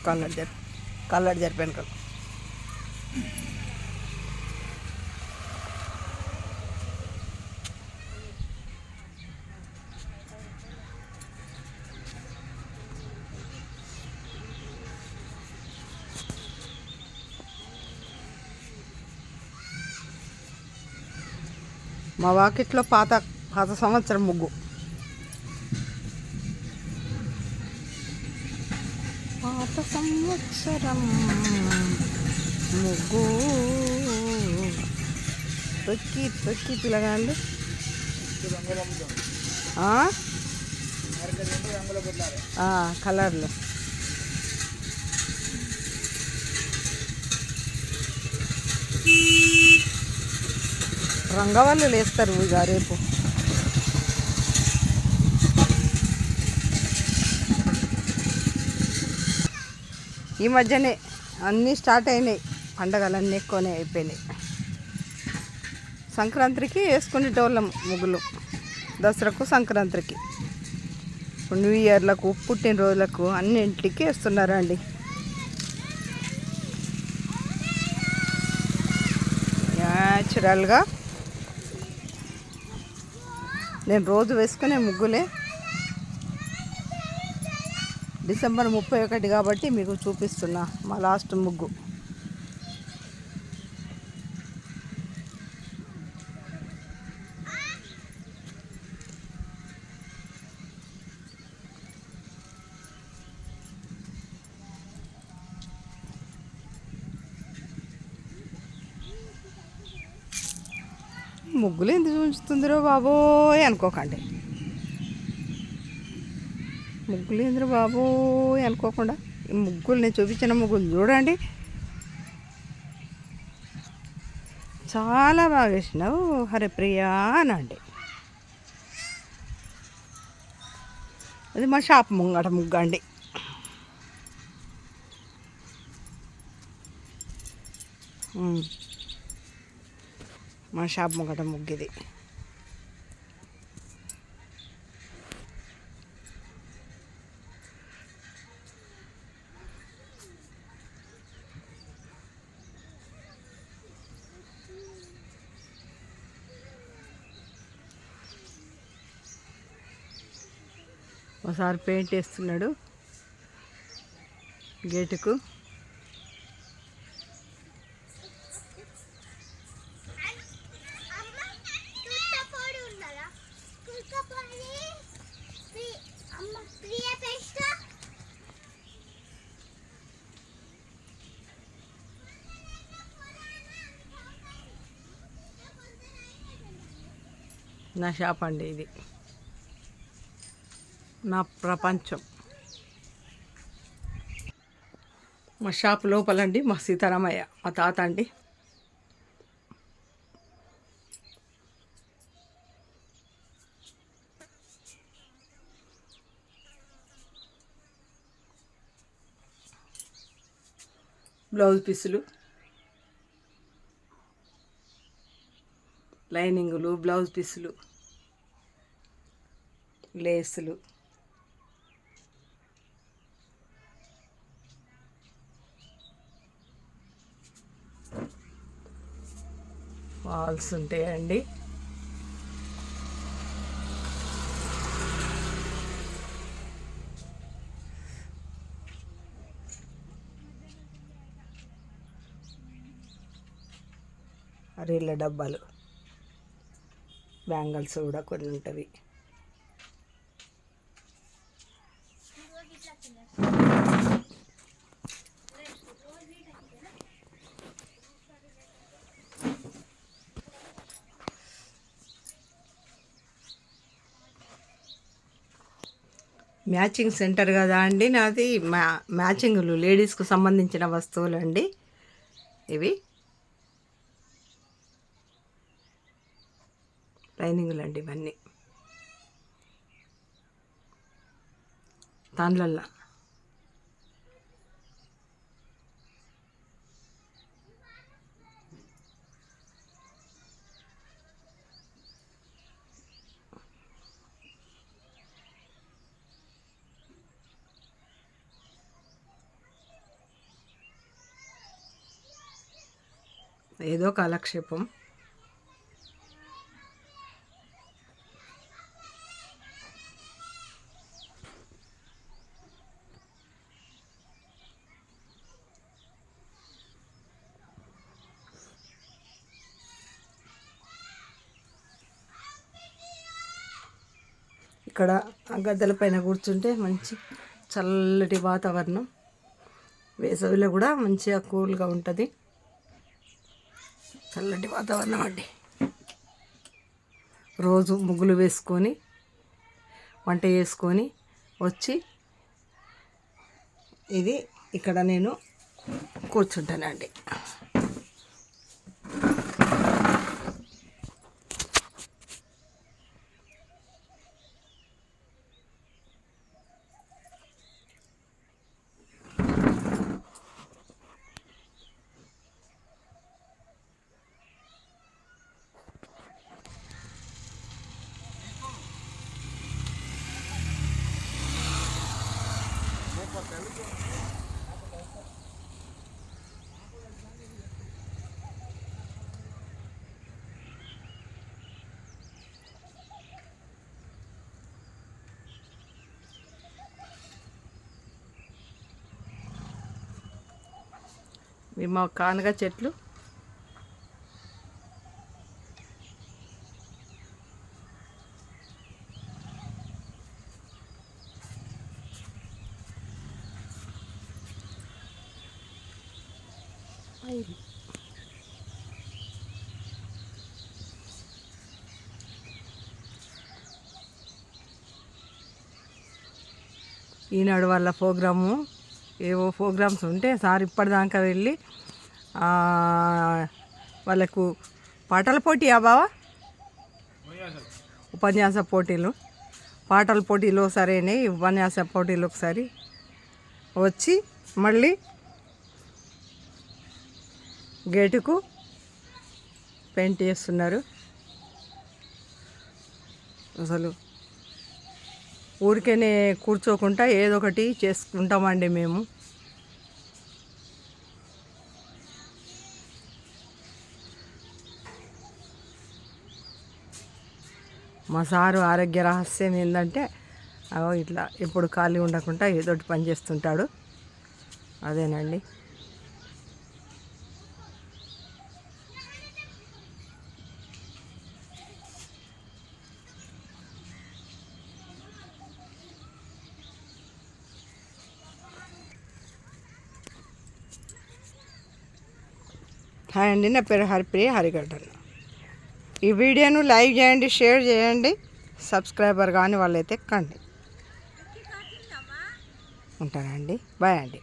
కళ్ళడి జరిపాను కదా. మా వాకిట్లో పాత పాత సంవత్సరం ముగ్గు. పాత సంవత్సరం ముగ్గు తొక్కి తొక్కి పిల్లగాళ్ళు కలర్లు. రంగవాళ్ళు లేస్తారు ఇక రేపు. ఈ మధ్యనే అన్నీ స్టార్ట్ అయినాయి, పండగలన్నీ ఎక్కువనే అయిపోయినాయి. సంక్రాంతికి వేసుకునేటోళ్ళం ముగ్గులు, దసరాకు సంక్రాంతికి, న్యూ ఇయర్లకు పుట్టినరోజులకు అన్నింటికి వేస్తున్నారండి. న్యాచురల్గా నేను రోజు వేసుకునే ముగ్గులే. డిసెంబర్ 31 కాబట్టి మీకు చూపిస్తున్నా మా లాస్ట్ ముగ్గు. ముగ్గులు ఎందుకు చూస్తుందిరో బాబోయ్ అనుకోకండి, ముగ్గులు ఎందుకు బాబోయ్ అనుకోకుండా ఈ ముగ్గులు, నేను చూపించిన ముగ్గులు చూడండి, చాలా బాగా వేసినావు హరిప్రియ అనండి. అది మా షాప్ ముంగట ముగ్గు అండి. మా షాప్ ముంగట ముగ్గు ఇది. ఒకసారి పెయింట్ వేస్తున్నాడు గేటుకు. నా షాప్ అండి ఇది, నా ప్రపంచం. మా షాప్ లోపలండి మా సీతారామయ్య మా తాత అండి. బ్లౌజ్ పీసులు, లైనింగులు, బ్లౌజ్ పీసులు, లేసులు, వాల్స్ ఉంటాయండి. రీళ్ళ డబ్బాలు, బ్యాంగిల్స్ కూడా కొన్ని ఉంటవి. మ్యాచింగ్ సెంటర్ కదా అండి నాది. మ్యాచింగ్లు లేడీస్కు సంబంధించిన వస్తువులు అండి ఇవి. లైనింగులు అండి ఇవన్నీ, తాన్లల్లా. ఏదో కాలక్షేపం. ఇక్కడ ఆ గద్దెల పైన కూర్చుంటే మంచి చల్లటి వాతావరణం. వేసవిలో కూడా మంచిగా కూల్గా ఉంటుంది. చల్లటి వాతావరణం అండి. రోజు ముగ్గులు వేసుకొని వంట చేసుకొని వచ్చి ఇది ఇక్కడ నేను కూర్చుంటానండి. మా కానగ చెట్లు ఈనాడు వాళ్ళ ప్రోగ్రాము ఏవో ప్రోగ్రామ్స్ ఉంటే సార్ ఇప్పటిదాకా వెళ్ళి వాళ్ళకు పాటల పోటీ బావా ఉపన్యాస పోటీలు పాటల పోటీలు ఒకసారి అయినాయి. ఉపన్యాస పోటీలు ఒకసారి వచ్చి మళ్ళీ గేటుకు పెయింట్ చేస్తున్నారు. అసలు ఊరికేనే కూర్చోకుండా ఏదో ఒకటి చేసుకుంటామండి మేము. మా సారు ఆరోగ్య రహస్యం ఏంటంటే ఇట్లా ఎప్పుడు ఖాళీ ఉండకుండా ఏదో ఒకటి పని చేస్తుంటాడు. అదేనండి. హాయ్ అండి, నా పేరు హరిప్రియ హరిగడ్డన్. ఈ వీడియోను లైక్ చేయండి, షేర్ చేయండి. సబ్స్క్రైబర్ కానీ వాళ్ళైతే కండి. ఉంటానండి. బాయ్ అండి.